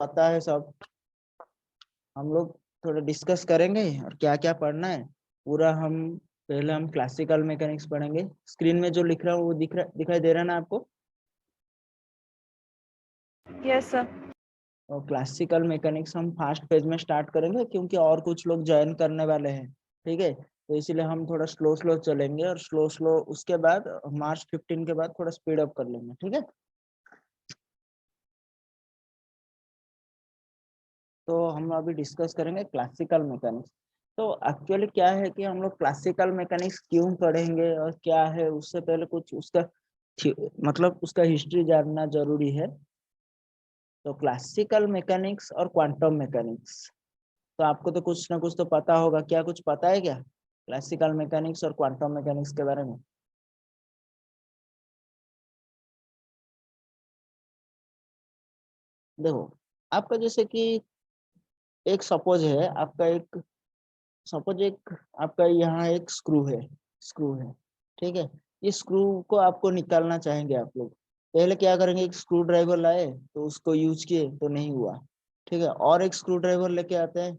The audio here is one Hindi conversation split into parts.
पता है सब। हम लोग थोड़ा डिस्कस करेंगे और क्या क्या पढ़ना है पूरा। हम पहले हम क्लासिकल मैकेनिक्स पढ़ेंगे। स्क्रीन में जो लिख रहा हूँ वो दिखाई दे रहा है ना आपको? Yes sir. और क्लासिकल मैकेनिक्स हम फर्स्ट पेज में स्टार्ट करेंगे क्योंकि और कुछ लोग ज्वाइन करने वाले हैं। ठीक है, तो इसीलिए हम थोड़ा स्लो स्लो चलेंगे और स्लो स्लो उसके बाद मार्च 15 के बाद थोड़ा स्पीड अप कर लेंगे। ठीक है, तो हम अभी डिस्कस करेंगे क्लासिकल मैकेनिक्स। तो एक्चुअली क्या है कि हम लोग क्लासिकल मैकेनिक्स क्यों पढ़ेंगे और क्या है, उससे पहले कुछ उसका मतलब उसका हिस्ट्री जानना जरूरी है। तो क्लासिकल मैकेनिक्स और क्वांटम मैकेनिक्स, तो आपको तो कुछ ना कुछ तो पता होगा। क्या कुछ पता है क्या क्लासिकल मैकेनिक्स और क्वांटम मैकेनिक्स के बारे में? देखो, आपका जैसे कि एक सपोज है, आपका एक सपोज एक आपका यहाँ एक स्क्रू है। ठीक है, इस स्क्रू को आपको निकालना चाहेंगे आप लोग। पहले क्या करेंगे, एक स्क्रू ड्राइवर लाए तो उसको यूज किए तो नहीं हुआ। ठीक है, और एक स्क्रू ड्राइवर लेके आते हैं।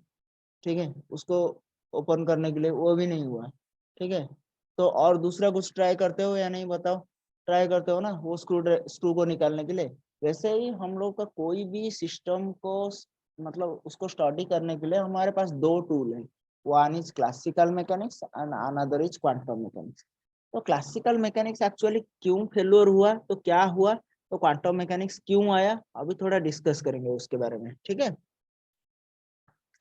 ठीक है, उसको ओपन करने के लिए, वो भी नहीं हुआ। ठीक है, तो और दूसरा कुछ ट्राई करते हो या नहीं बताओ? ट्राई करते हो ना वो स्क्रू को निकालने के लिए। वैसे ही हम लोग का कोई भी सिस्टम को मतलब उसको स्टडी करने के लिए हमारे पास दो टूल है। One is classical mechanics and another is quantum mechanics. तो क्लासिकल मैकेनिक्स एक्चुअली क्यों फेल्योर हुआ, तो क्या हुआ, तो क्वांटम मैकेनिक्स क्यों आया, अभी थोड़ा डिस्कस करेंगे उसके बारे में। ठीक है,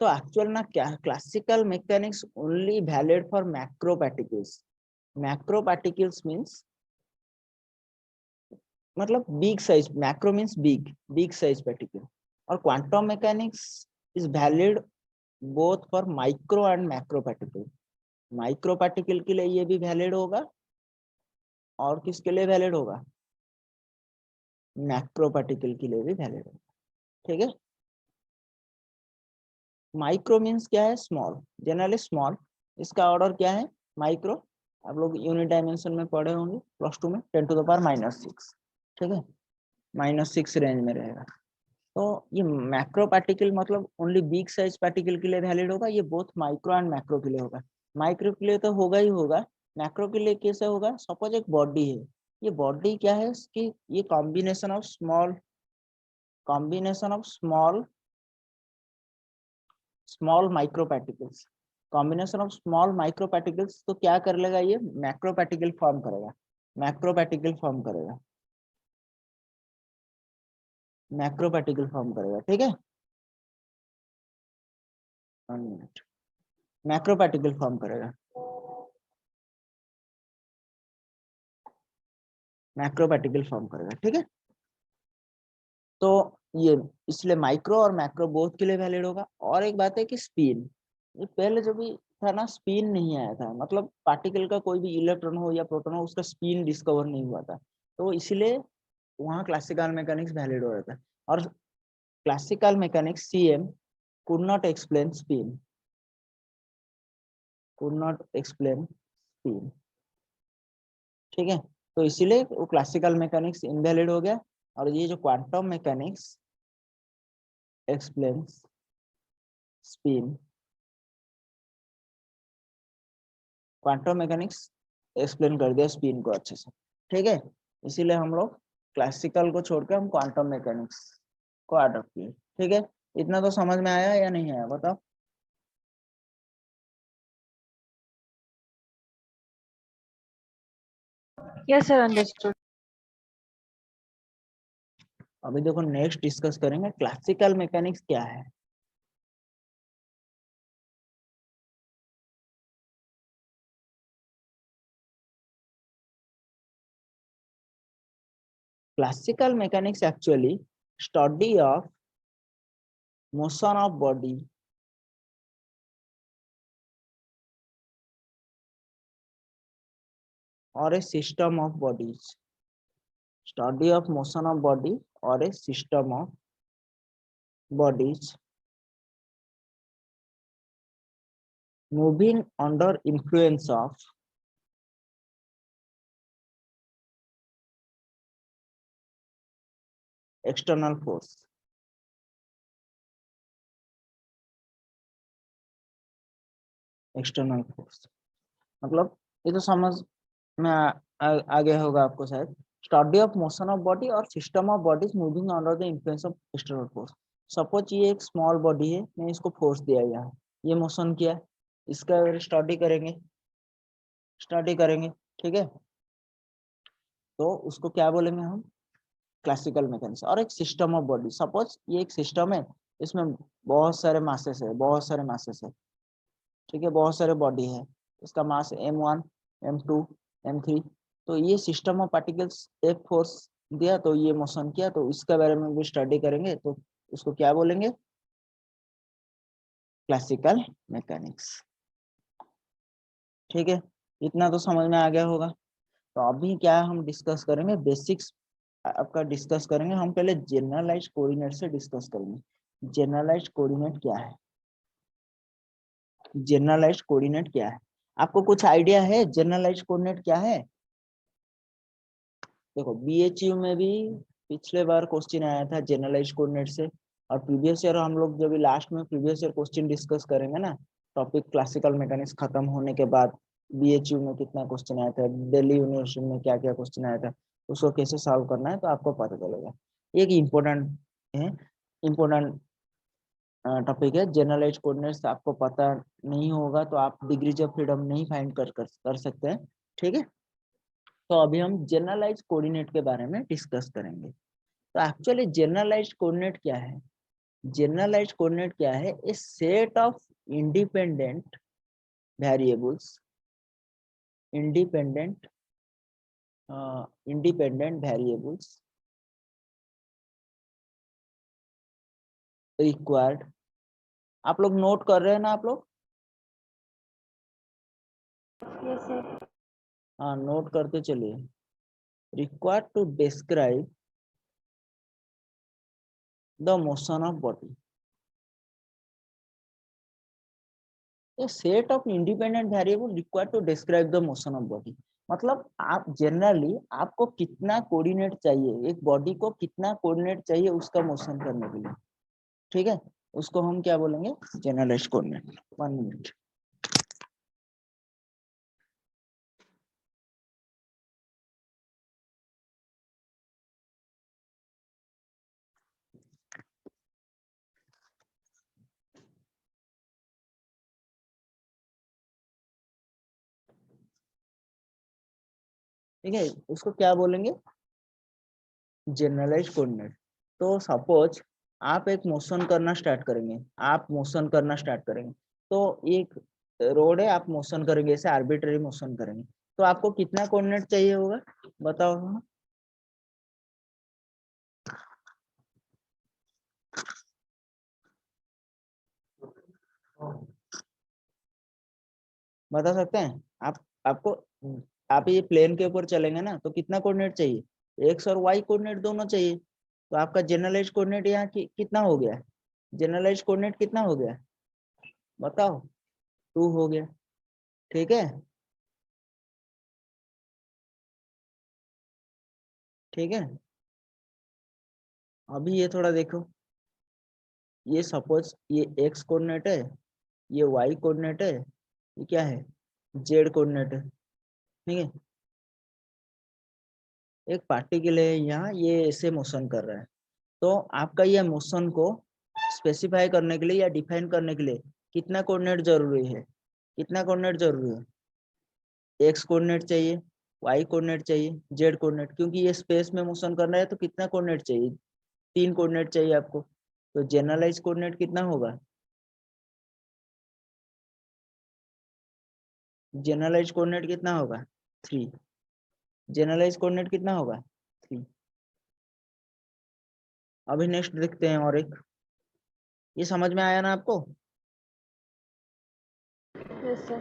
तो एक्चुअल ना क्या, classical mechanics only valid for macro particles. Macro particles means मतलब big size, macro means big size particle. और quantum mechanics is valid both for micro and macro particle. Micro particle के लिए ये भी वैलिड होगा और किसके लिए वैलिड होगा, मैक्रो पार्टिकल के लिए भी वैलिड होगा। ठीक है, माइक्रो मीन्स क्या है, स्मॉल, जनरली स्मॉल। इसका ऑर्डर क्या है, माइक्रो। आप लोग यूनिट डायमेंशन में पढ़े होंगे +2 में, 10⁻⁻⁶। ठीक है, -6 रेंज में रहेगा। तो ये मैक्रो पार्टिकल मतलब ओनली बिग साइज पार्टिकल के लिए वैलिड होगा। ये बोथ माइक्रो एंड मैक्रो के लिए होगा। माइक्रो के लिए तो होगा ही होगा, मैक्रो के लिए कैसे होगा? सपोज एक बॉडी है, ये बॉडी क्या है कि ये combination of small micro particles. Combination of small micro particles, तो क्या कर लेगा, ये मैक्रो पार्टिकल फॉर्म करेगा। मैक्रो पार्टिकल फॉर्म करेगा, मैक्रो पार्टिकल फॉर्म करेगा। ठीक है, 1 मिनट, मैक्रो पार्टिकल फॉर्म करेगा, मैक्रो पार्टिकल फॉर्म करेगा। ठीक है, तो ये इसलिए माइक्रो और मैक्रो बोथ के लिए वैलिड होगा। और एक बात है कि स्पिन, ये पहले जो भी था ना, स्पिन नहीं आया था, मतलब पार्टिकल का कोई भी इलेक्ट्रॉन हो या प्रोटॉन हो, उसका स्पिन डिस्कवर नहीं हुआ था। तो इसलिए वहाँ क्लासिकल मैकेनिक्स वैलिड हो रहा था। और classical mechanics CM could not explain spin, could not explain spin। ठीक है, तो इसीलिए वो क्लासिकल मैकेनिक्स इनवैलिड हो गया। और ये जो quantum mechanics explains spin, quantum mechanics explain कर दिया स्पिन को अच्छे से। ठीक है, इसीलिए हम लोग क्लासिकल को छोड़कर हम क्वांटम मैकेनिक्स को अडॉप्ट किए। ठीक है, इतना तो समझ में आया या नहीं आया बताओ? Yes sir, understood. अभी देखो नेक्स्ट डिस्कस करेंगे क्लासिकल मैकेनिक्स क्या है। Classical mechanics actually study of motion of body or a system of bodies, study of motion of body or a system of bodies moving under influence of external force। External force मतलब ये तो समझ में आगे होगा आपको शायद। Study of motion of body और system of bodies moving under the influence of external force. Suppose ये एक स्मॉल बॉडी है, मैं इसको फोर्स दिया यहाँ, ये मोशन किया, इसका स्टडी करेंगे, ठीक है। तो उसको क्या बोलेंगे हम, क्लासिकल मैकेनिक्स। और एक सिस्टम ऑफ बॉडी, सपोज ये एक सिस्टम है, इसमें बहुत सारे मासेस है, ठीक है, बहुत सारे बॉडी है, इसका मास m1 m2 m3। तो ये सिस्टम ऑफ पार्टिकल्स एक फोर्स दिया तो ये मोशन किया, तो इसके बारे में भी स्टडी करेंगे, तो उसको क्या बोलेंगे, क्लासिकल मैकेनिक्स, ठीक है। इतना तो समझ में आ गया होगा। तो अभी क्या हम डिस्कस करेंगे, बेसिक्स आपका डिस्कस करेंगे। हम पहले जनरलाइज्ड कोऑर्डिनेट से डिस्कस करेंगे। जनरलाइज्ड कोऑर्डिनेट क्या है, जनरलाइज्ड कोऑर्डिनेट क्या है, आपको कुछ आइडिया है जनरलाइज्ड कोऑर्डिनेट क्या है? देखो बीएचयू में भी पिछले बार क्वेश्चन आया था जनरलाइज्ड कोऑर्डिनेट से, और प्रीवियस ईयर हम लोग जब लास्ट में प्रीवियस ईयर क्वेश्चन डिस्कस करेंगे ना, टॉपिक क्लासिकल मैकेनिक्स खत्म होने के बाद बीएचयू में कितना क्वेश्चन आया था, दिल्ली यूनिवर्सिटी में क्या क्या क्वेश्चन आया था, उसको कैसे सॉल्व करना है तो आपको पता चलेगा। एक इम्पोर्टेंट टॉपिक है जनरलाइज्ड कोऑर्डिनेट्स। आपको पता नहीं होगा तो आप डिग्रीज ऑफ फ्रीडम नहीं फाइंड कर सकते हैं, ठीक है। तो अभी हम जनरलाइज्ड कोऑर्डिनेट के बारे में डिस्कस करेंगे। तो एक्चुअली जनरलाइज्ड कोऑर्डिनेट क्या है, जनरलाइज्ड कोऑर्डिनेट क्या है, a set of independent variables, independent variables required. आप लोग नोट कर रहे हैं ना आप लोग? Yes, sir. हाँ नोट करते चलिए। Required to describe the motion of body, a set of independent variable required to describe the motion of body. मतलब आप जनरली आपको कितना कोऑर्डिनेट चाहिए, एक बॉडी को कितना कोऑर्डिनेट चाहिए उसका मोशन करने के लिए, ठीक है, उसको हम क्या बोलेंगे, जनरलाइज्ड कोऑर्डिनेट। 1 मिनट। ठीक है, उसको क्या बोलेंगे, जनरलाइज्ड कोऑर्डिनेट। तो सपोज आप एक मोशन करना स्टार्ट करेंगे, तो एक रोड है, आप मोशन करेंगे, ऐसे आर्बिट्ररी मोशन करेंगे, तो आपको कितना कोऑर्डिनेट चाहिए होगा, बताओ। बता सकते हैं आप? आपको, आप ये प्लेन के ऊपर चलेंगे ना तो कितना कोऑर्डिनेट चाहिए, एक्स और वाई कोऑर्डिनेट दोनों चाहिए। तो आपका जनरलाइज्ड कोऑर्डिनेट यहाँ कितना हो गया, जनरलाइज्ड कोऑर्डिनेट कितना हो गया, बताओ। 2 हो गया, ठीक है, ठीक है। अभी ये थोड़ा देखो, ये सपोज ये एक्स कोऑर्डिनेट है, ये वाई कोऑर्डिनेट है, ये क्या है, जेड कोऑर्डिनेट है, ठीक है। एक पार्टिकल है यहाँ, ये ऐसे मोशन कर रहा है, तो आपका ये मोशन को स्पेसिफाई करने के लिए या डिफाइन करने के लिए कितना कोऑर्डिनेट जरूरी है, कितना कोऑर्डिनेट जरूरी है, एक्स कोऑर्डिनेट चाहिए, वाई कोऑर्डिनेट चाहिए, जेड कोऑर्डिनेट, क्योंकि ये स्पेस में मोशन करना है तो कितना कोऑर्डिनेट चाहिए, 3 कोऑर्डिनेट चाहिए आपको। तो जनरलाइज कोऑर्डिनेट कितना होगा, जनरलाइज कोऑर्डिनेट कितना होगा, 3। जनरलाइज कोऑर्डिनेट कितना होगा, 3। अभी नेक्स्ट देखते हैं और एक, ये समझ में आया ना आपको? Yes, sir.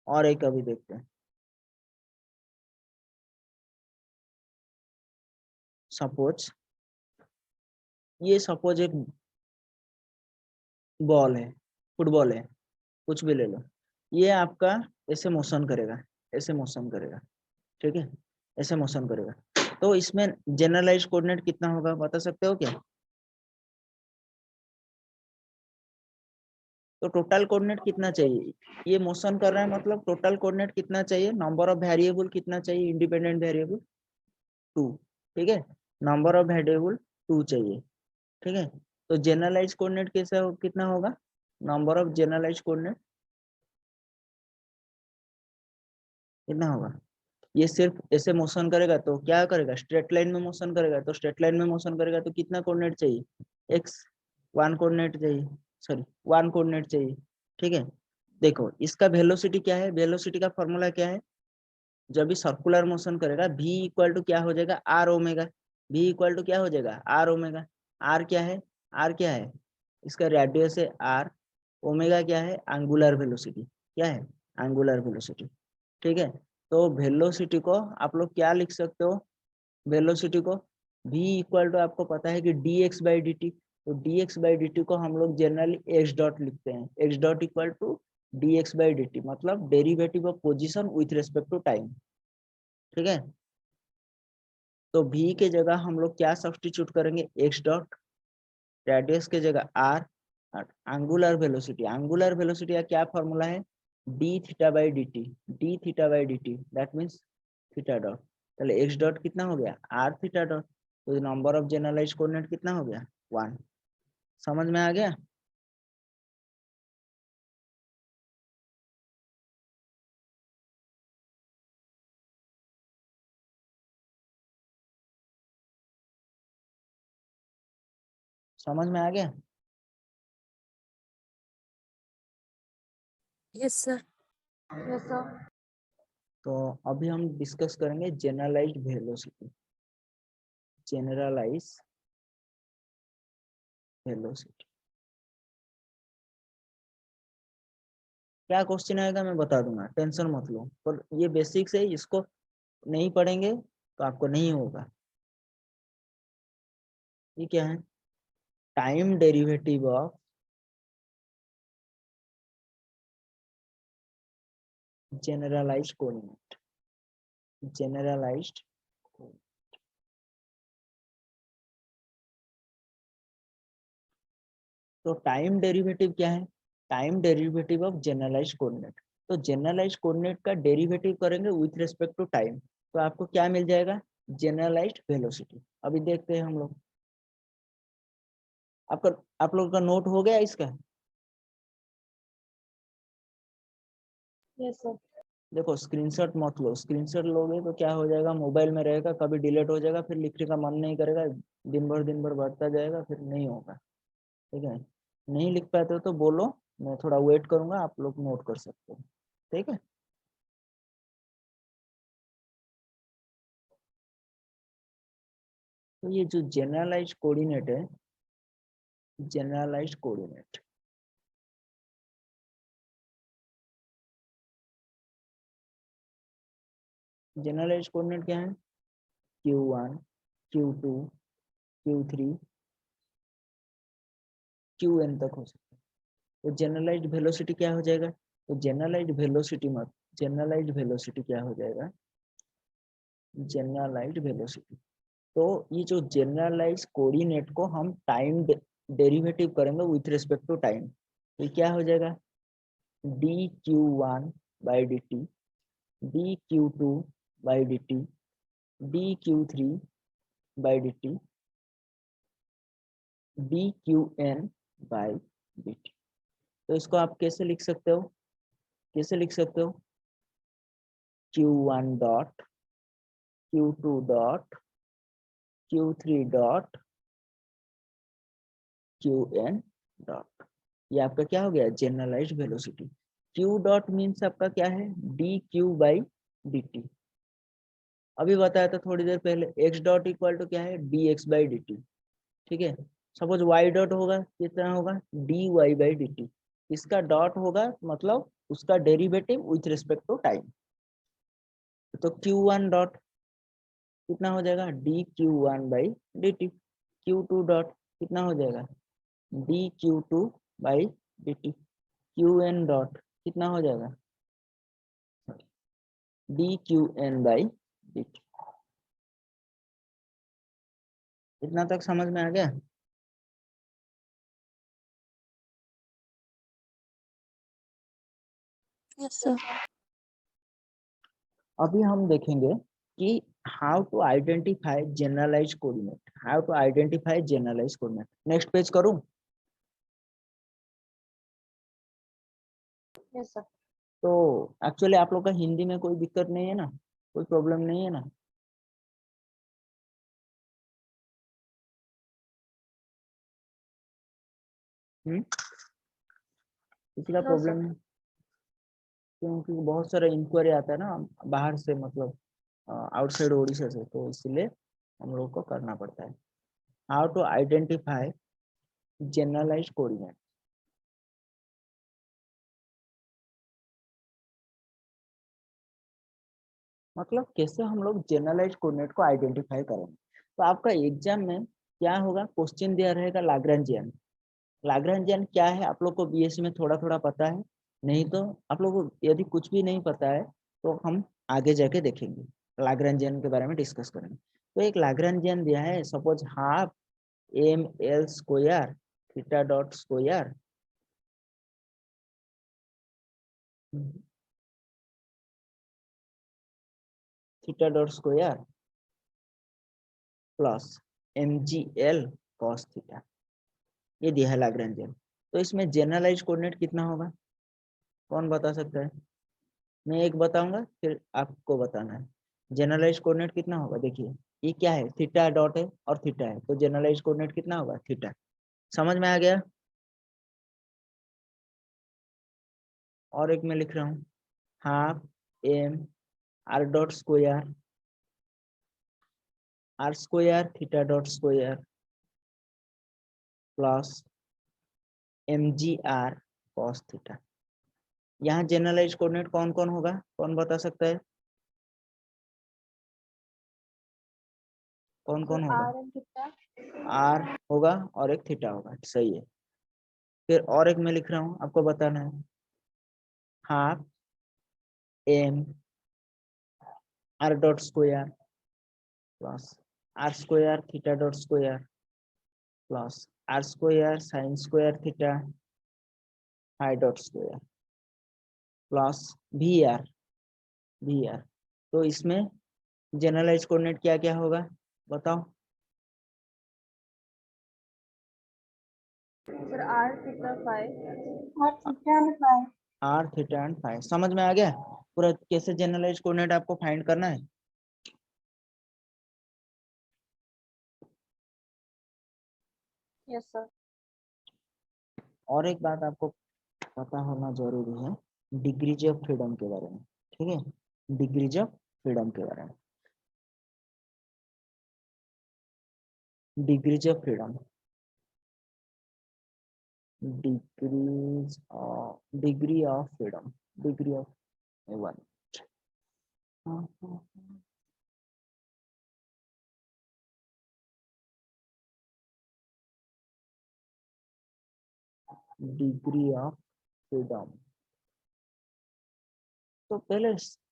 और एक अभी देखते हैं। सपोज सपोज एक बॉल है, फुटबॉल है, कुछ भी ले लो, ये आपका ऐसे मोशन करेगा, ठीक है, ऐसे मोशन करेगा। तो इसमें जनरलाइज कोऑर्डिनेट कितना होगा बता सकते हो क्या? तो टोटल कोऑर्डिनेट कितना चाहिए? ये मोशन कर रहा है मतलब टोटल कोऑर्डिनेट कितना चाहिए? नंबर ऑफ वेरिएबल कितना चाहिए? इंडिपेंडेंट वेरिएबल 2, ठीक है, नंबर ऑफ वेरिएबल 2 चाहिए, ठीक है। तो जनरलाइज कोऑर्डिनेट कैसा कितना होगा? नंबर ऑफ जनरलाइज कोऑर्डिनेट कितना होगा? ये सिर्फ ऐसे मोशन करेगा तो क्या करेगा? स्ट्रेट लाइन में मोशन करेगा, तो स्ट्रेट लाइन में मोशन करेगा तो कितना कोऑर्डिनेट चाहिए? एक्स, 1 कोऑर्डिनेट चाहिए, सॉरी 1 कोऑर्डिनेट चाहिए, ठीक है। देखो इसका वेलोसिटी क्या है? वेलोसिटी का फॉर्मूला क्या है? जब भी सर्कुलर मोशन करेगा v इक्वल टू क्या हो जाएगा? R omega. v equal to क्या हो जाएगा? R omega. आर क्या है? आर क्या है? इसका रेडियस है आर। ओमेगा क्या है? Angular velocity. क्या है? एंगुलर वेलोसिटी, ठीक है। तो वेलोसिटी को आप लोग क्या लिख सकते हो? वेलोसिटी को v इक्वल टू आपको पता है कि dx बाई डी टी। तो dx बाई डी टी को हम लोग जनरली x डॉट लिखते हैं। x dot equal to dx by d t, मतलब derivative of position with respect to time, ठीक है। तो v के जगह हम लोग क्या सब्स्टिट्यूट करेंगे? x डॉट, रेडियस के जगह r, angular velocity. Angular velocity का क्या फॉर्मूला है? d theta by d T. d theta by d T that means theta dot. चलो x डॉट कितना हो गया? r theta dot. तो नंबर ऑफ जनरलाइज कोऑर्डिनेट कितना हो गया? 1। समझ में आ गया? समझ में आ गया? Yes sir. Yes sir. तो अभी हम डिस्कस करेंगे जनरलाइज्ड वेलोसिटी। जनरलाइज वेलोसिटी क्या क्वेश्चन आएगा मैं बता दूंगा, टेंशन मत लो। पर ये बेसिक्स है, इसको नहीं पढ़ेंगे तो आपको नहीं होगा। ये क्या है? Time derivative of generalized coordinate. Generalized, तो टाइम डेरिवेटिव क्या है? Time derivative of generalized coordinate. तो जनरलाइज्ड कोऑर्डिनेट का डेरिवेटिव करेंगे विथ रिस्पेक्ट टू टाइम, तो आपको क्या मिल जाएगा? Generalized velocity. अभी देखते हैं हम लोग। आपका, आप लोगों का नोट हो गया इसका? Yes sir. देखो स्क्रीनशॉट मत लो, स्क्रीनशॉट लोगे तो क्या हो जाएगा? मोबाइल में रहेगा, कभी डिलीट हो जाएगा, फिर लिखने का मन नहीं करेगा, दिन भर बढ़ता जाएगा, फिर नहीं होगा, ठीक है। नहीं लिख पाते हो तो बोलो, मैं थोड़ा वेट करूंगा, आप लोग नोट कर सकते हो, ठीक है। तो ये जो जनरलाइज्ड कोऑर्डिनेट है, जनरलाइज्ड कोऑर्डिनेट, जनरलाइज्ड कोऑर्डिनेट क्या है? Q1, Q2, Q3, Qn तक हो सकता है। तो जनरलाइज्ड वेलोसिटी क्या हो जाएगा? तो जनरलाइज्ड वेलोसिटी मत, जनरलाइज्ड वेलोसिटी क्या हो जाएगा? Generalized velocity. तो ये जो जनरलाइज कोऑर्डिनेट को हम टाइम डेरिवेटिव करेंगे विथ रिस्पेक्ट टू टाइम, तो क्या हो जाएगा? dq1 by d t, dq2 by d t, dq3 by d t, dqn by d t. तो इसको आप कैसे लिख सकते हो? कैसे लिख सकते हो? q1 dot, q2 dot, q3 dot, qn dot. ये आपका क्या हो गया? Generalized velocity. q dot means आपका क्या है? dq by dt। अभी बताया था थोड़ी देर पहले, x डॉट इक्वल टू क्या है? dx बाई dt, ठीक है। सपोज y डॉट होगा, कितना होगा? dy by dt। इसका डॉट होगा मतलब उसका derivative with respect to time. तो q1 डॉट कितना हो जाएगा? dq1 by dt। q2 dot कितना हो जाएगा? dq2 by dt। qn dot कितना हो जाएगा? dqn by dt। इतना तक समझ में आ गया? Yes sir. अभी हम देखेंगे कि how to identify generalize coordinate. How to identify generalize coordinate. Next page करूं? Yes sir. तो एक्चुअली आप लोग का हिंदी में कोई दिक्कत नहीं है ना, कोई प्रॉब्लम नहीं है ना? किसी का नो सर। प्रॉब्लम? क्योंकि बहुत सारा इंक्वायरी आता है ना बाहर से, मतलब आउटसाइड ओडिशा से, तो इसलिए हम लोग को करना पड़ता है। How to identify generalize coordinate. मतलब कैसे हम लोग जनरलाइज कोऑर्डिनेट को आइडेंटिफाई करेंगे। तो आपका एग्जाम में क्या होगा, क्वेश्चन दिया रहेगा लाग्रांजियन। लाग्रांजियन क्या है आप लोग को बीएससी में थोड़ा थोड़ा पता है, नहीं तो आप लोग को यदि कुछ भी नहीं पता है तो हम आगे जाके देखेंगे, लाग्रांजियन के बारे में डिस्कस करेंगे। तो एक लाग्रांजियन दिया है, suppose half m l square theta dot square theta dot square plus m g l cos theta, ये दिया है लाग्रांजियन। तो इसमें जनरलाइज कोऑर्डिनेट कितना होगा, कौन बता सकता है? मैं एक बताऊंगा फिर आपको बताना है। जनरलाइज कोऑर्डिनेट कितना होगा, देखिए ये क्या है, थीटा डॉट है और थीटा है, तो जनरलाइज कोऑर्डिनेट कितना होगा, थीटा। समझ में आ गया? और एक मैं लिख रहा हूँ, half m r dot square r square theta dot square plus m g r cos theta. यहाँ जनरलाइज कोऑर्डिनेट कौन कौन होगा, कौन बता सकता है, कौन कौन होगा? Are and theta. आर होगा और एक थीटा होगा, सही है। फिर और एक मैं लिख रहा हूँ, आपको बताना है, half m r dot square plus r square theta dot square plus r square sine square theta phi dot square plus v r. तो इसमें जनरलाइज कोऑर्डिनेट क्या क्या होगा बताओ? Sir r theta five. R theta and five. R theta and phi. समझ में आ गया पूरा कैसे जनरलाइज कोऑर्डिनेट आपको फाइंड करना है? Yes sir. और एक बात आपको पता होना जरूरी है, डिग्रीज ऑफ फ्रीडम के बारे में। ठीक है, डिग्रीज ऑफ फ्रीडम के बारे में। Degrees of freedom, degree of freedom, degree of one. Degree of freedom, तो पहले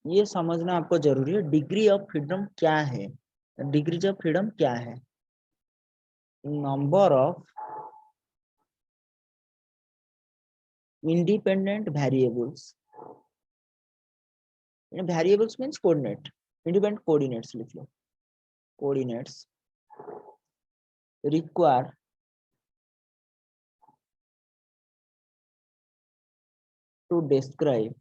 ये समझना आपको जरूरी है डिग्री ऑफ फ्रीडम क्या है। डिग्रीज ऑफ फ्रीडम क्या है, number of independent variables, variables means coordinate, independent coordinates लिख लो, coordinates require to describe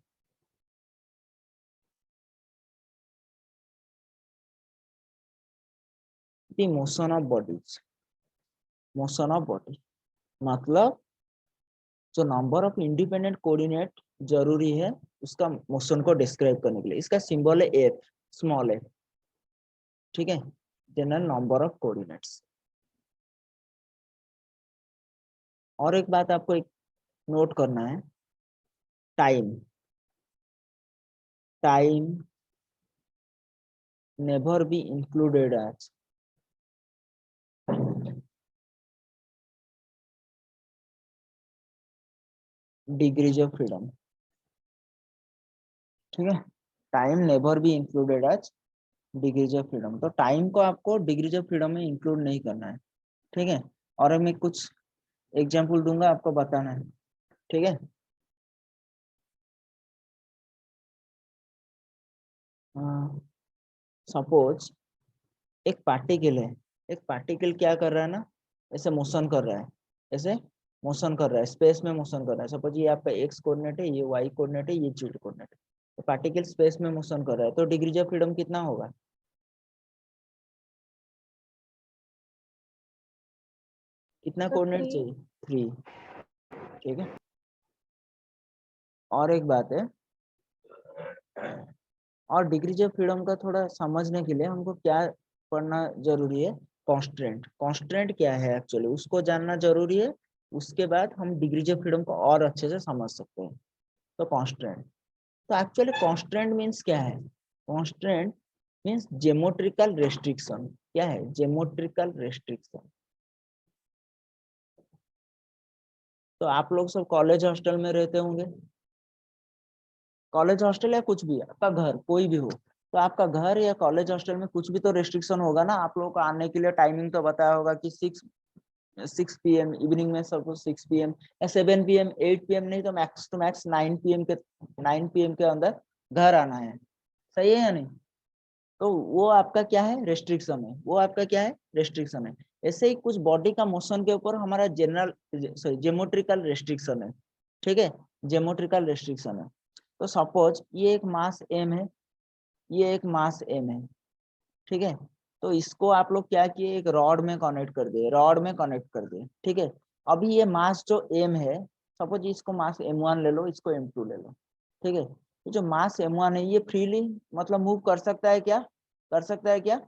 the motion of bodies, motion of body। मतलब जो नंबर ऑफ इंडिपेंडेंट कोऑर्डिनेट जरूरी है उसका मोशन को डिस्क्राइब करने के लिए, इसका सिंबल है एफ, स्मॉल एफ। ठीक है, जनरल नंबर ऑफ कोऑर्डिनेट्स। और एक बात आपको एक नोट करना है, time, time never be included as degrees of freedom. ठीक है, time never be included as degrees of freedom, तो टाइम को आपको डिग्रीज ऑफ फ्रीडम में इंक्लूड नहीं करना है, ठीक है। और मैं कुछ एग्जाम्पल दूंगा, आपको बताना है, ठीक है। सपोज एक पार्टिकल है, एक पार्टिकल क्या कर रहा है ना, ऐसे मोशन कर रहा है, ऐसे मोशन कर रहा है, स्पेस में मोशन कर रहा है। सपोज ये आपका एक्स कोऑर्डिनेट है, ये वाई कोऑर्डिनेट है, ये जेड कोऑर्डिनेट है, तो पार्टिकल स्पेस में मोशन कर रहा है, तो डिग्रीज ऑफ फ्रीडम कितना होगा? कितना तो कोऑर्डिनेट 3। चाहिए? 3, ठीक है। और एक बात है, और डिग्रीज ऑफ फ्रीडम का थोड़ा समझने के लिए हमको क्या पढ़ना जरूरी है? कॉन्स्टेंट। कॉन्स्टेंट क्या है एक्चुअली, उसको जानना जरूरी है। उसके बाद हम डिग्रीज ऑफ फ्रीडम को और अच्छे से समझ सकते हैं। तो कॉन्स्टेंट, तो एक्चुअली कॉन्स्टेंट मीन्स क्या है? Constant means geometrical restriction. क्या है? Geometrical restriction. तो आप लोग सब कॉलेज हॉस्टल में रहते होंगे, कॉलेज हॉस्टल या कुछ भी, आपका घर कोई भी हो, तो आपका घर या कॉलेज हॉस्टल में कुछ भी तो रेस्ट्रिक्शन होगा ना। आप लोगों को आने के लिए टाइमिंग तो बताया होगा कि 6 PM इवनिंग में, सब 6 PM या 7 PM, 8 PM, नहीं तो मैक्स टू मैक्स 9 PM के अंदर घर आना है, सही है या नहीं? तो वो आपका क्या है? रेस्ट्रिक्शन है। वो आपका क्या है? रेस्ट्रिक्शन है। ऐसे ही कुछ बॉडी का मोशन के ऊपर हमारा जनरल सॉरी ज्योमेट्रिकल रेस्ट्रिक्शन है, ठीक है। ज्योमेट्रिकल रेस्ट्रिक्शन है। तो सपोज ये एक मास एम है, ये एक मास एम है, ठीक है। तो इसको आप लोग क्या किए? एक रॉड में कनेक्ट कर दिए, रॉड में कनेक्ट कर दिए, ठीक है। अभी ये मास जो एम है, सपोज इसको मास M1 ले लो, इसको M2 ले लो, ठीक है। ये जो मास M1 है, ये फ्रीली मतलब मूव कर सकता है क्या? कर सकता है क्या?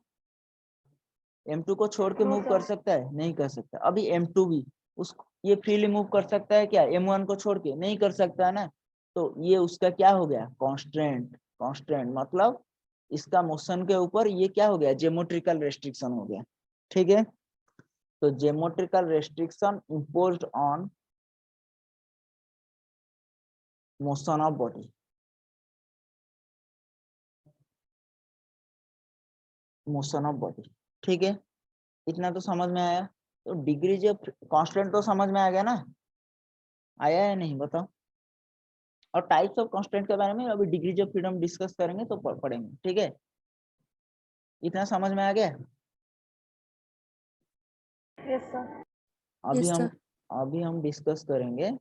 M2 को छोड़ के नो मूव कर सर। सकता है? नहीं कर सकता। अभी M2 भी उस ये फ्रीली मूव कर सकता है क्या? M1 को छोड़ के नहीं कर सकता है ना। तो ये उसका क्या हो गया? कांस्टेंट। कांस्टेंट मतलब इसका मोशन के ऊपर ये क्या हो गया? ज्योमेट्रिकल रेस्ट्रिक्शन हो गया, ठीक है। तो geometrical restriction imposed on motion of body, motion of body, ठीक है। इतना तो समझ में आया। तो डिग्रीज ऑफ कांस्टेंट तो समझ में आ गया ना? आया या नहीं बताओ? और टाइप्स ऑफ कांस्टेंट के बारे में अभी डिग्रीज ऑफ फ्रीडम डिस्कस करेंगे तो पढ़ेंगे, ठीक है। इतना समझ में आ गया? Yes sir. अभी यस हम सर। अभी हम डिस्कस करेंगे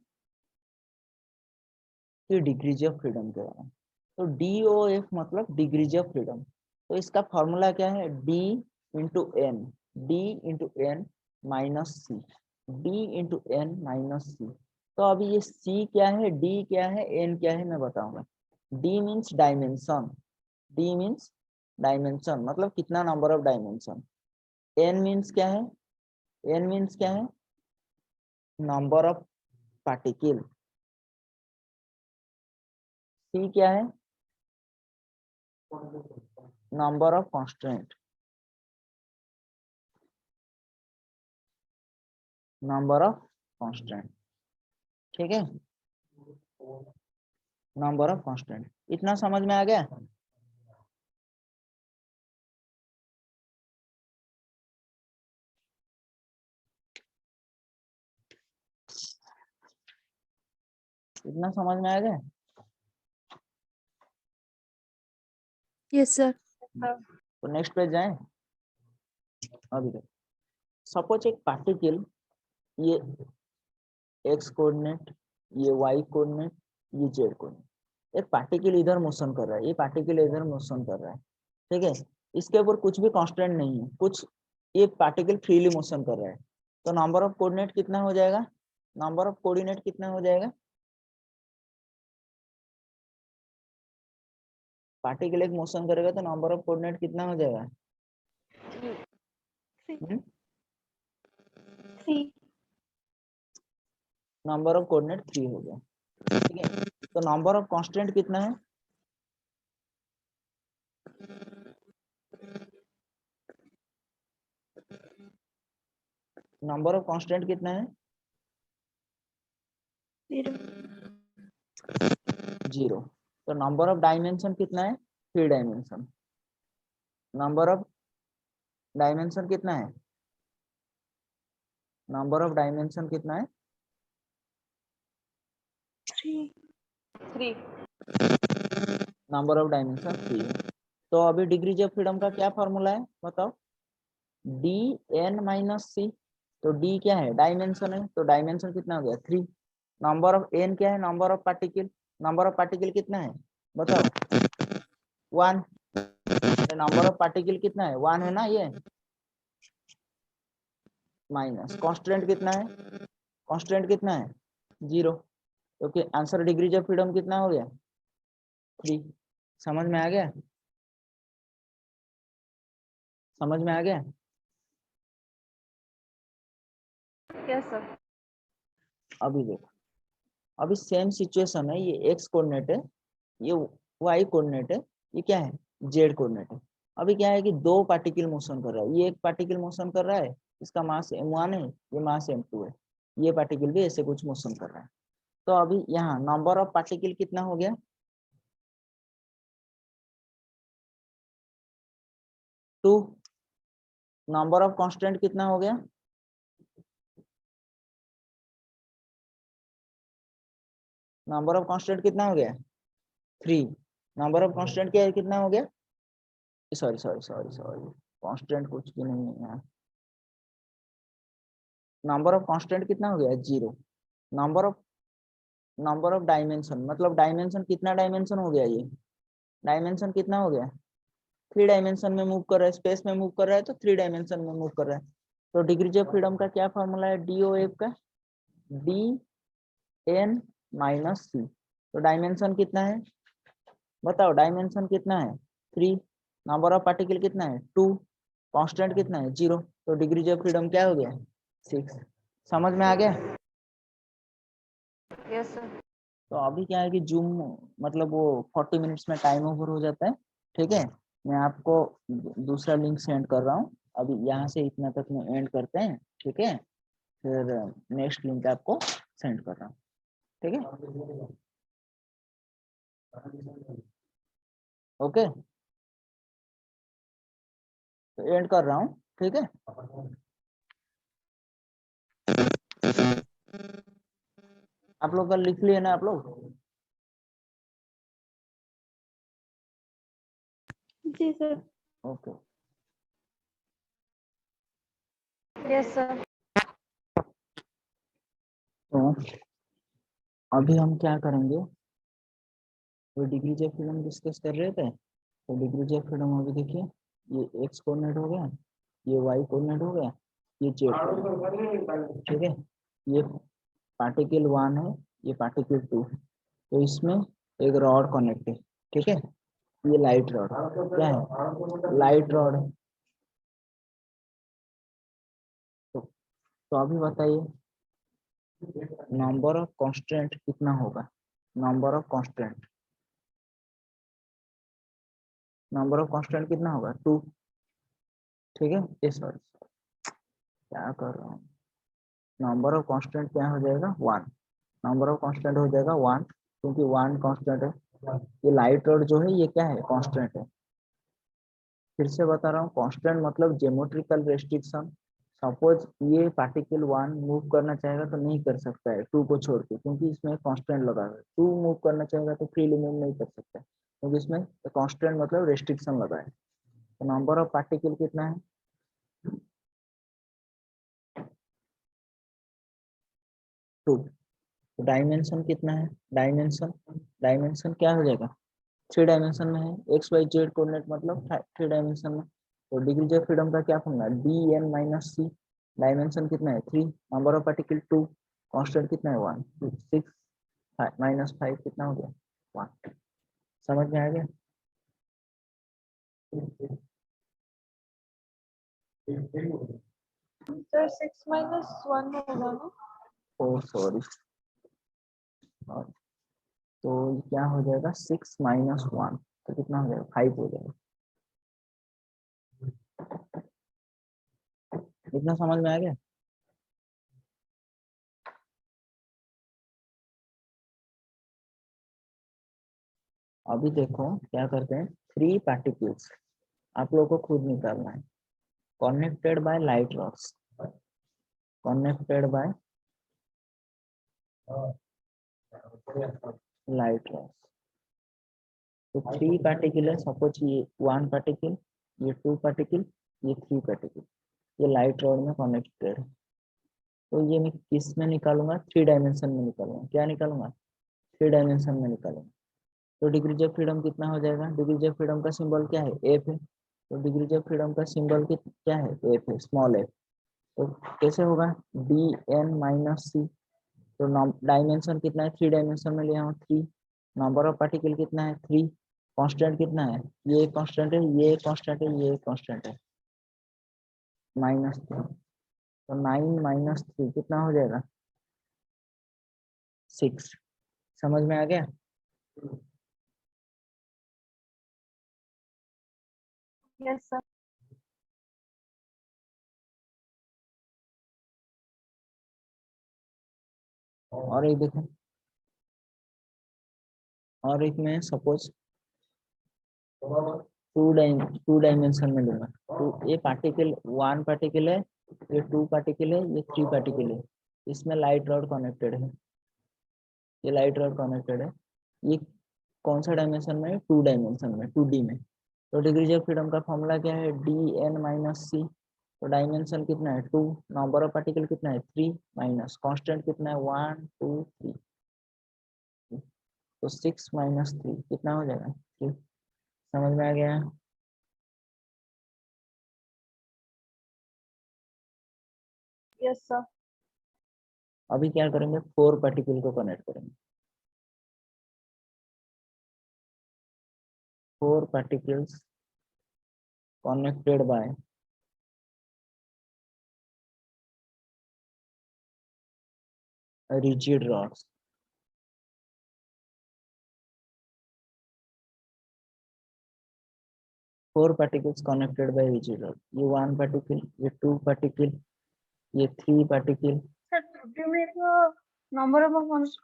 कि डिग्रीज ऑफ फ्रीडम के बारे में। तो DOF मतलब डिग्रीज ऑफ फ्रीडम। तो इसका फॉर्मूला क्या है? D/N, D/N माइनस सी, D/N माइनस सी। तो अभी ये C क्या है, D क्या है, N क्या है, मैं बताऊंगा। D means dimension, D means dimension मतलब कितना number of dimension. N means क्या है? N मीन्स क्या है? Number of particle. C क्या है? Number of constant, number of constant, ठीक है। नंबर ऑफ कांस्टेंट, इतना समझ में आ गया? इतना समझ में आ गया? Yes sir. तो नेक्स्ट पेज जाएं। अभी तक सपोज एक पार्टिकल, ये एक्स कोऑर्डिनेट, ये वाई कोऑर्डिनेट, ये जेड कोऑर्डिनेट, एक पार्टिकल इधर मोशन कर रहा है, ये पार्टिकल इधर मोशन कर रहा है, ठीक है। इसके ऊपर कुछ भी कांस्टेंट नहीं है, कुछ, ये पार्टिकल फ्रीली मोशन कर रहा है। तो नंबर ऑफ कोऑर्डिनेट कितना हो जाएगा? नंबर ऑफ कोऑर्डिनेट कितना हो जाएगा? पार्टिकल एक मोशन करेगा तो नंबर ऑफ कोऑर्डिनेट कितना हो जाएगा? 3। नंबर ऑफ कोऑर्डिनेट 3 हो गया, ठीक है। तो नंबर ऑफ कांस्टेंट कितना है? नंबर ऑफ कांस्टेंट कितना है? 0। 0। तो नंबर ऑफ डायमेंशन कितना है? 3 डायमेंशन। नंबर ऑफ डायमेंशन कितना है? नंबर ऑफ डायमेंशन कितना है? 3 नंबर ऑफ डायमेंशन 3 है। तो अभी डिग्रीज ऑफ फ्रीडम का क्या फॉर्मूला है बताओ? डी एन माइनस सी। तो डी क्या है? डायमेंशन है, तो डायमेंशन कितना हो गया? 3। नंबर ऑफ एन क्या है? Number of particle. Number of particle कितना है बताओ? 1। नंबर ऑफ पार्टिकल कितना है? 1 है ना ये। माइनस कांस्टेंट कितना है? कांस्टेंट कितना है? 0। क्योंकि आंसर डिग्रीज ऑफ फ्रीडम कितना हो गया? 3। समझ में आ गया? समझ में आ गया? Yes sir. अभी देखो, अभी सेम सिचुएशन है। ये एक्स कोऑर्डिनेट है, ये वाई कोऑर्डिनेट है, ये क्या है? जेड कोऑर्डिनेट है। अभी क्या है कि दो पार्टिकल मोशन कर रहा है। ये एक पार्टिकल मोशन कर रहा है, इसका मास m1 है, ये मास m2 है। ये पार्टिकल भी ऐसे कुछ मोशन कर रहा है। तो अभी यहाँ नंबर ऑफ पार्टिकल कितना हो गया? 2। नंबर ऑफ कांस्टेंट कितना हो गया? नंबर ऑफ कांस्टेंट कितना हो गया? 3। नंबर ऑफ कांस्टेंट क्या है? कितना हो गया? Sorry sorry sorry sorry, constant कुछ भी नहीं है यहाँ। नंबर ऑफ कांस्टेंट कितना हो गया? 0। नंबर ऑफ डायमेंशन, मतलब डायमेंशन कितना डायमेंशन हो गया? ये डायमेंशन कितना हो गया? 3 डायमेंशन में मूव कर रहा है, स्पेस में मूव कर रहा है, तो 3 डायमेंशन में मूव कर रहा है। तो डिग्रीज ऑफ फ्रीडम का क्या फॉर्मूला है? DOF का डी एन माइनस सी। तो डायमेंशन कितना है बताओ? डायमेंशन कितना है? 3। नंबर ऑफ पार्टिकल कितना है? 2। कांस्टेंट कितना है? 0। तो डिग्रीज ऑफ फ्रीडम क्या हो गया? 6। समझ में आ गया? Yes sir. तो अभी क्या है कि जूम, मतलब वो 40 मिनट्स में टाइम ओवर हो जाता है। ठीक है, मैं आपको दूसरा लिंक सेंड कर रहा हूँ। अभी यहाँ से इतना तक में एंड करते हैं। ठीक है, फिर नेक्स्ट लिंक आपको सेंड कर रहा हूँ। ठीक है, ओके, तो एंड कर रहा हूँ। ठीक है, आप लोग का लिख लिए ना आप लोग? जी सर। Okay, yes sir. तो अभी हम क्या करेंगे? वो डिग्रीज ऑफ फ्रीडम डिस्कस कर रहे थे। तो डिग्रीज ऑफ फ्रीडम अभी देखिए, ये एक्स कोऑर्डिनेट हो गया, ये वाई कोऑर्डिनेट हो गया, ये जेड। ठीक है, ये पार्टिकल 1 है, ये पार्टिकल 2। तो इसमें एक रॉड कनेक्ट है। ठीक है, ये लाइट रॉड क्या है? लाइट रॉड है। तो अभी बताइए नंबर ऑफ कांस्टेंट कितना होगा? Number of constant, number of constant कितना होगा? 2। ठीक है, ये सॉरी क्या कर रहा हूँ, नंबर ऑफ कांस्टेंट क्या हो जाएगा? 1। नंबर ऑफ कांस्टेंट हो जाएगा 1, क्योंकि 1 कांस्टेंट है। ये लाइट रॉड जो है ये क्या है? कांस्टेंट है। फिर से बता रहा हूँ, कांस्टेंट मतलब ज्योमेट्रिकल रेस्ट्रिक्शन। सपोज ये पार्टिकल 1 मूव करना चाहेगा तो नहीं कर सकता है 2 को छोड़ के, क्योंकि इसमें कांस्टेंट लगा है। 2 मूव करना चाहेगा तो फ्रीली मूव नहीं कर सकता है, क्योंकि इसमें कांस्टेंट मतलब रेस्ट्रिक्शन लगा है। तो नंबर ऑफ पार्टिकल कितना है? 2। तो डायमेंशन कितना है? डायमेंशन, डायमेंशन क्या हो जाएगा? 3 डायमेंशन में है, एक्स वाई जेड कोऑर्डिनेट मतलब 3 डायमेंशन में। तो डिग्रीज ऑफ फ्रीडम का क्या फॉर्मूला? डी एन माइनस सी। डायमेंशन कितना है? 3। Number of particle 2। कांस्टेंट कितना है? 1। 6 माइनस 5 कितना हो गया? 1। समझ में आ गया? सर 6 - 1 होगा ना? ओ सॉरी, तो क्या हो जाएगा? 6 - 1, तो कितना हो जाएगा? 5 हो जाएगा। इतना समझ में आ गया? अभी देखो क्या करते हैं, 3 पार्टिकल्स, आप लोगों को खुद निकालना है। Connected by light rods, connected by light rods. तो 3 पार्टिकल है, सपोज ये 1 पार्टिकल, ये 2 पार्टिकल, ये 3 पार्टिकल, ये लाइट रॉड में कनेक्टेड है। तो ये मैं किस में निकालूंगा? 3 डायमेंशन में निकालूंगा। क्या निकालूंगा? 3 डायमेंशन में निकालूंगा। तो डिग्रीज ऑफ फ्रीडम कितना हो जाएगा? डिग्रीज ऑफ फ्रीडम का सिंबल क्या है? एफ है। तो डिग्रीज ऑफ फ्रीडम का सिंबल क्या है? एफ है, स्मॉल एफ। तो कैसे होगा? डी एन माइनस सी। तो डायमेंशन कितना है? 3 डायमेंशन में लिया हूँ 3। नंबर ऑफ पार्टिकल कितना है? 3। कांस्टेंट कितना है? ये कांस्टेंट है, ये कांस्टेंट है, ये कांस्टेंट है, -3। तो 9 माइनस 3 कितना हो जाएगा? 6। समझ में आ गया? Yes sir. और एक देखो, और एक में सपोज 2 डायमेंशन में लूंगा। तो ये पार्टिकल 1 पार्टिकल है, ये 2 पार्टिकल है, ये 3 पार्टिकल है। इसमें लाइट रॉड कनेक्टेड है, ये लाइट रॉड कनेक्टेड है। ये कौन सा डायमेंशन में? 2 डायमेंशन में, 2D में। तो डिग्रीज ऑफ फ्रीडम का फॉर्मूला क्या है? डी एन माइनस सी। तो डायमेंशन कितना है? 2। नंबर ऑफ पार्टिकल कितना है? 3 माइनस कांस्टेंट कितना है? 1 2 3। तो 6 माइनस 3 कितना हो जाएगा? 3। समझ में आ गया? Yes sir. अभी क्या करेंगे? 4 पार्टिकल को कनेक्ट करेंगे। 4 particles connected by rigid rods. 4 particles connected by rigid rod. ये 1 particle, ये 2 particle, ये 3 particle। सर टोटल में तो नंबर ऑफ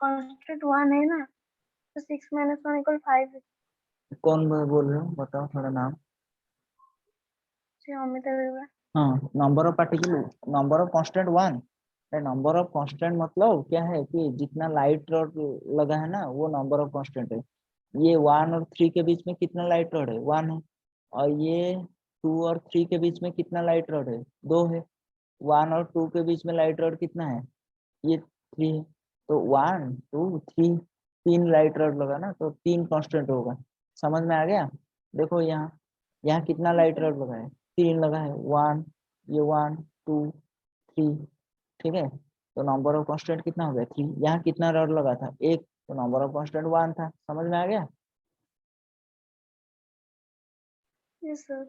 कांस्टेंट 1 है ना, तो 6 माइनस 1 इक्वल 5 है। कौन बोल रहे हो? बताओ थोड़ा नाम। जी अमित अग्रवाल। हाँ, number of particle, number of constant 1। Number of constant मतलब क्या है कि जितना लाइट रॉड लगा है ना, वो नंबर ऑफ कांस्टेंट है। ये 1 और 3 के बीच में कितना लाइट रॉड है? 1 है। और ये 2 और 3 के बीच में कितना लाइट रॉड है? 2 है। 1 और 2 के बीच में लाइट रॉड कितना है? ये 3 है। तो 1 2 3, 3 लाइट रॉड लगा ना, तो 3 कांस्टेंट होगा। समझ में आ गया? देखो यहाँ, यहाँ कितना लाइट रॉड लगा है? 3 लगा है। 1, ये 1 2 3, ठीक है। तो नंबर ऑफ कांस्टेंट कितना हो गया? 3। यहाँ कितना रॉड लगा था? 1। तो नंबर ऑफ कांस्टेंट 1 था। समझ में आ गया? Yes sir.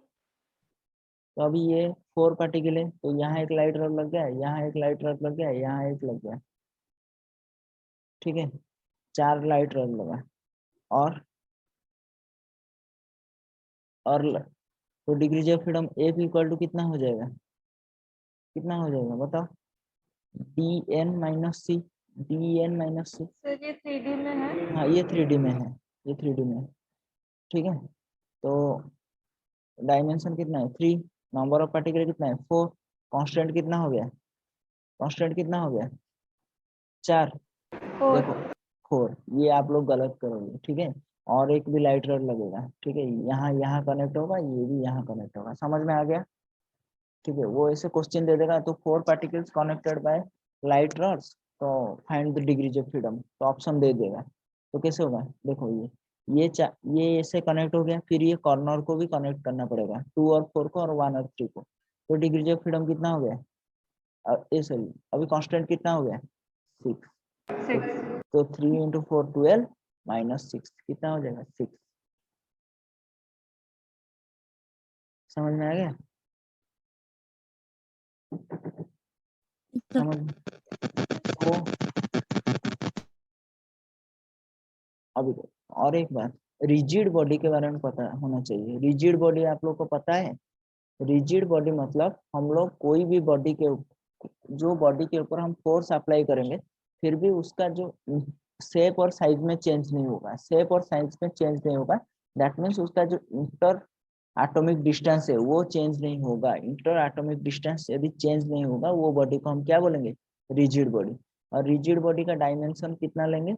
तो अभी ये 4 पार्टिकल है, तो यहाँ एक लाइट रॉड लग गया, यहाँ एक लाइट रॉड लग गया, यहाँ एक लग गया, ठीक है। 4 लाइट रॉड लगा। और तो degrees of freedom f equal to कितना हो जाएगा? कितना हो जाएगा बताओ? D n minus c, d n minus c. Sir ये 3D में है। हाँ, ये 3D में है, ये 3D में है, ठीक है। तो डायमेंशन कितना है? 3। नंबर ऑफ पार्टिकल कितना है? 4। कांस्टेंट कितना हो गया? कांस्टेंट कितना हो गया? 4। 4। देखो 4, ये आप लोग गलत करोगे, ठीक है। और एक भी लाइट रॉड लगेगा, ठीक है। यहाँ यहाँ कनेक्ट होगा, ये भी यहाँ कनेक्ट होगा। समझ में आ गया? ठीक है। वो ऐसे क्वेश्चन दे देगा, तो 4 particles connected by light rods, तो find the degrees of freedom, तो ऑप्शन दे देगा। तो कैसे होगा? देखो ये ऐसे कनेक्ट हो गया, फिर ये कॉर्नर को भी कनेक्ट करना पड़ेगा, 2 और 4 को, और 1 और 3 को। तो डिग्रीज ऑफ फ्रीडम कितना हो गया? ये सॉरी, अभी कांस्टेंट कितना हो गया? 6। 6। तो 3 इंटू 4 12 माइनस 6 कितना हो जाएगा? 6। समझ में आ गया? समझ में? तो अभी और एक बात, रिजिड बॉडी के बारे में पता होना चाहिए। रिजिड बॉडी आप लोग को पता है? रिजिड बॉडी मतलब हम लोग कोई भी बॉडी के जो बॉडी के ऊपर हम फोर्स अप्लाई करेंगे, फिर भी उसका जो शेप और साइज में चेंज नहीं होगा, शेप और साइज में चेंज नहीं होगा। दैट मीन्स उसका जो इंटर एटॉमिक डिस्टेंस है वो चेंज नहीं होगा, इंटर एटॉमिक डिस्टेंस यदि चेंज नहीं होगा वो बॉडी को हम क्या बोलेंगे, रिजिड बॉडी। और रिजिड बॉडी का डायमेंशन कितना लेंगे,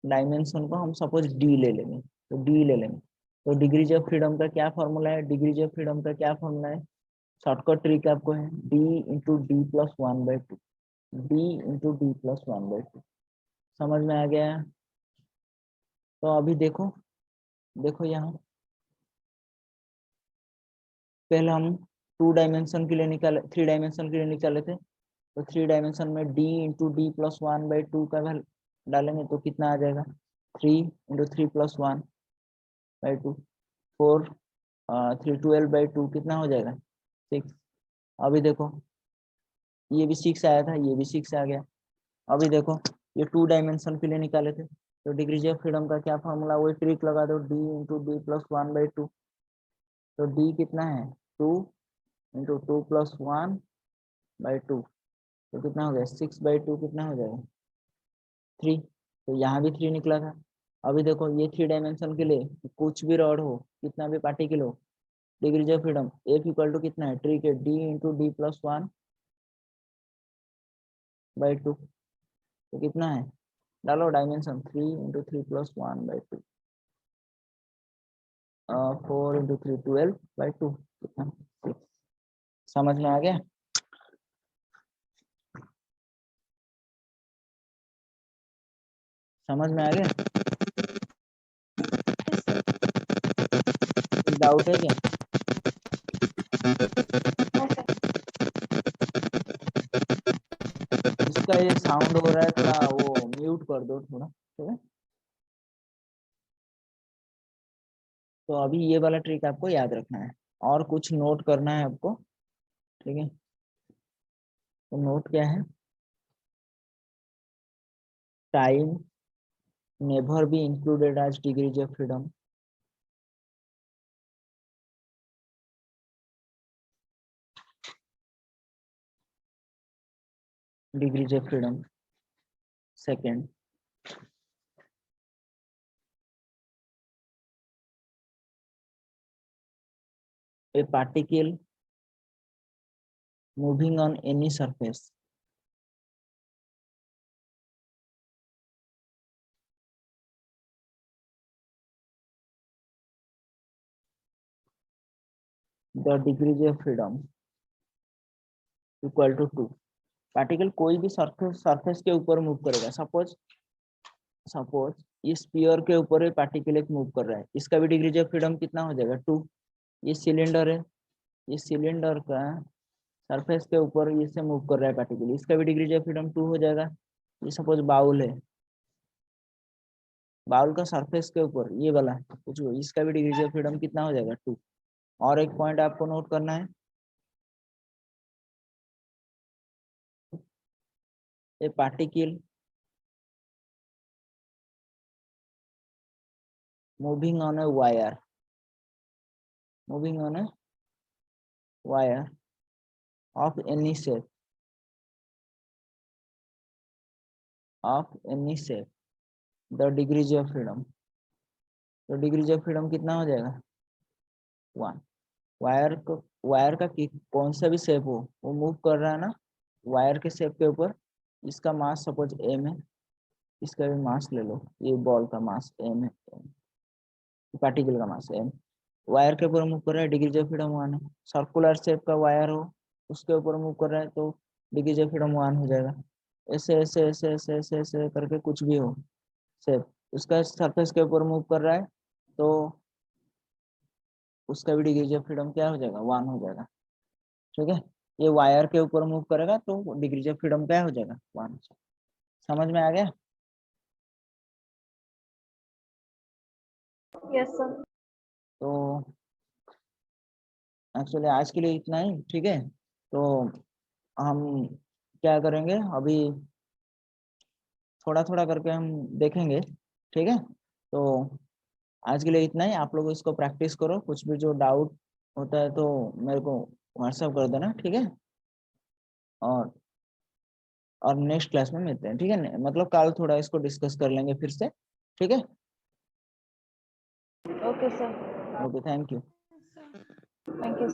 डायमेंशन को हम सपोज डी ले लेंगे, तो डी ले लेंगे। तो डिग्रीज ऑफ फ्रीडम का क्या फॉर्मूला है, डिग्रीज ऑफ फ्रीडम का क्या फॉर्मूला है, शॉर्टकट ट्रिक आपको है D into D plus 1/2, D into D plus 1/2। समझ में आ गया। तो अभी देखो, देखो यहाँ पहले हम 2 डायमेंशन के लिए निकाले, 3 डायमेंशन के लिए निकाले थे। तो 3 डायमेंशन में डी इंटू डी प्लस 1/2 का वैल्यू डालेंगे तो कितना आ जाएगा, 3 इंटू 3 प्लस 1/2, 4 3 12/2 कितना हो जाएगा, 6। अभी देखो ये भी 6 आया था, ये भी 6 आ गया। अभी देखो ये 2 डायमेंशन के लिए निकाले थे, तो डिग्रीज ऑफ फ्रीडम का क्या फॉर्मूला, वही ट्रिक लगा दो, डी इंटू डी प्लस 1/2। तो डी कितना है, 2 इंटू 2 प्लस 1/2, तो कितना हो गया, 6/2 कितना हो जाएगा, 3। तो यहाँ भी 3 निकला था। अभी देखो ये 3 डायमेंशन के लिए कुछ भी रॉड हो, कितना भी पार्टिकल हो, degrees of freedom f equal to कितना है, ट्रिक है डी इंटू डी प्लस 1/2। तो कितना है, डालो डायमेंशन 3 इंटू 3 प्लस 1/2, 4 इंटू 3 12/2, कितना 6। समझ में आ गया। समझ में आ गया, डाउट है क्या, इसका ये साउंड हो रहा है थोड़ा, वो म्यूट कर दो थोड़ा, ठीक है। तो अभी ये वाला ट्रिक आपको याद रखना है और कुछ नोट करना है आपको, ठीक है। तो नोट क्या है, time never be included as degrees of freedom, degrees of freedom. Second, a particle moving on any surface the degree of freedom equal to 2। Particle कोई भी सरफेस के ऊपर मूव करेगा, सपोज इस स्फीयर के ऊपर पार्टिकल एक मूव कर रहा है, इसका भी डिग्री ऑफ फ्रीडम कितना हो जाएगा, 2। ये सिलेंडर है, ये सिलेंडर का सरफेस के ऊपर इससे मूव कर रहा है पार्टिकल, इसका भी डिग्री ऑफ फ्रीडम 2 हो जाएगा। ये सपोज बाउल है, बाउल का सरफेस के ऊपर ये वाला कुछ, इसका भी डिग्री ऑफ फ्रीडम कितना हो जाएगा, 2। और एक पॉइंट आपको नोट करना है, ए particle moving on a wire, moving on a wire of any shape, the degrees of freedom, तो डिग्रीज ऑफ फ्रीडम कितना हो जाएगा, 1। वायर का कौन सा भी शेप हो वो मूव कर रहा है ना वायर के शेप के ऊपर, इसका मास सपोज m है, इसका भी मास ले लो, ये बॉल का मास m है, पार्टिकल का मास m, वायर के ऊपर मूव कर रहा है, डिग्रीज ऑफ फ्रीडम 1 है। सर्कुलर शेप का वायर हो उसके ऊपर मूव कर रहा है तो डिग्रीज ऑफ फ्रीडम 1 हो जाएगा। ऐसे ऐसे ऐसे ऐसे ऐसे ऐसे करके कुछ भी हो शेप, उसका सरफेस के ऊपर मूव कर रहा है तो उसका भी डिग्रीज ऑफ फ्रीडम क्या हो जाएगा, 1 हो जाएगा, ठीक है। ये वायर के ऊपर मूव करेगा तो डिग्रीज ऑफ फ्रीडम क्या हो जाएगा, 1। समझ में आ गया। Yes sir. तो एक्चुअली आज के लिए इतना ही, ठीक है। तो हम क्या करेंगे अभी, थोड़ा थोड़ा करके हम देखेंगे, ठीक है। तो आज के लिए इतना ही, आप लोग इसको प्रैक्टिस करो, कुछ भी जो डाउट होता है तो मेरे को व्हाट्सएप कर देना, ठीक है। और नेक्स्ट क्लास में मिलते हैं, ठीक है, मतलब कल थोड़ा इसको डिस्कस कर लेंगे फिर से, ठीक है। Okay sir. Okay, thank you. Thank you